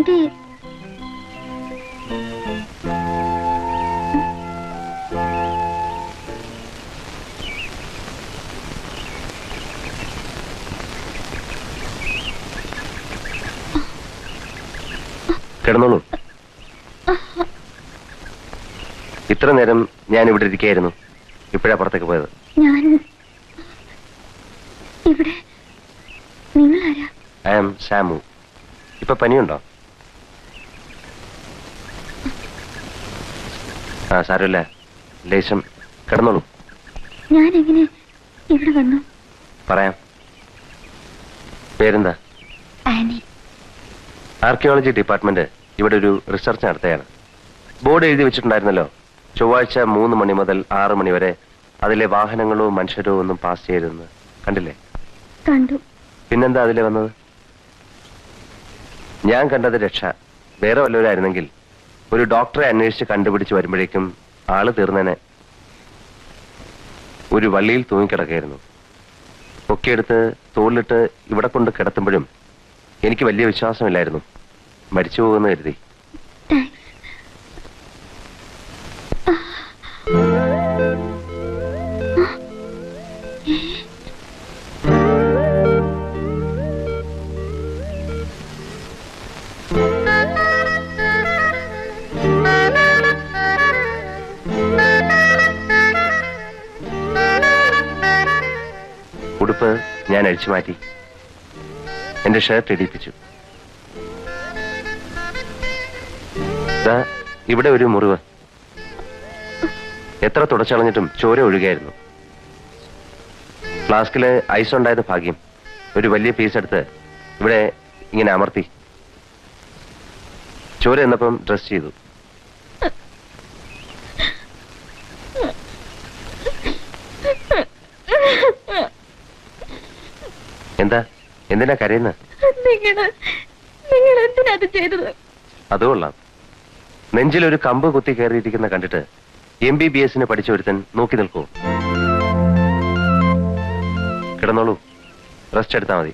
എങ്കിൽ കിടന്നോളൂ. ഇത്ര നേരം ഞാൻ ഇവിടെ ഇരിക്കുകയായിരുന്നു. ഇപ്പോഴാ പുറത്തേക്ക് പോയത്. ഞാൻ ഇവിടെ. നിങ്ങളാരാ? I am Samu. ഇപ്പൊ പനിയുണ്ടോ? സാരമില്ല, ലേശം. കിടന്നോളൂ. ഞാൻ എങ്ങനെ ഇവിടെ വന്നു? പറയാം. പേരെന്താ? ആനി. ആർക്കിയോളജി ഡിപ്പാർട്ട്മെന്റ് ഇവിടെ ഒരു റിസർച്ച് നടത്തുകയാണ്. ബോർഡ് എഴുതി വെച്ചിട്ടുണ്ടായിരുന്നല്ലോ, ചൊവ്വാഴ്ച 3 മണി മുതൽ 6 മണി വരെ അതിലെ വാഹനങ്ങളോ മനുഷ്യരോ ഒന്നും പാസ് ചെയ്യരുതെന്ന്. കണ്ടില്ലേ? കണ്ടു. പിന്നെന്താ അതിലെ വന്നത്? ഞാൻ കണ്ടത് രക്ഷ. വേറെ വല്ലവരായിരുന്നെങ്കിൽ ഒരു ഡോക്ടറെ അന്വേഷിച്ച് കണ്ടുപിടിച്ച് വരുമ്പോഴേക്കും ആള് തീർന്നേനെ. ഒരു വള്ളിയിൽ തൂങ്ങിക്കിടക്കായിരുന്നു. പൊക്കിയെടുത്ത് തോളിലിട്ട് ഇവിടെ കൊണ്ട് കിടത്തുമ്പോഴും എനിക്ക് വലിയ വിശ്വാസമില്ലായിരുന്നു. മരിച്ചു പോകുമെന്ന് കരുതി. ഉടുപ്പ് ഞാൻ അഴിച്ചു മാറ്റി. എന്റെ ഷർട്ട് ഇടിപ്പിച്ചു. ഇവിടെ ഒരു മുറിവ്. എത്ര തുടച്ചളഞ്ഞിട്ടും ചോര ഒഴുകായിരുന്നു. ഫ്ലാസ്കില് ഐസ് ഉണ്ടായത് ഭാഗ്യം. ഒരു വലിയ പീസ് എടുത്ത് ഇവിടെ ഇങ്ങനെ അമർത്തി. ചോര എന്നപ്പം ഡ്രസ് ചെയ്തു. എന്താ? എന്തിനാ കരയുന്നത്? നിങ്ങൾ എന്തിനാ അത് ചെയ്തത്? അത് കൊള്ളാം. നെഞ്ചിലൊരു കമ്പ് കുത്തി കയറിയിരിക്കുന്ന കണ്ടിട്ട് MBBS പഠിച്ച ഒരുത്തൻ നോക്കി നിൽക്കൂ. കിടന്നോളൂ, റെസ്റ്റ് എടുത്താൽ മതി.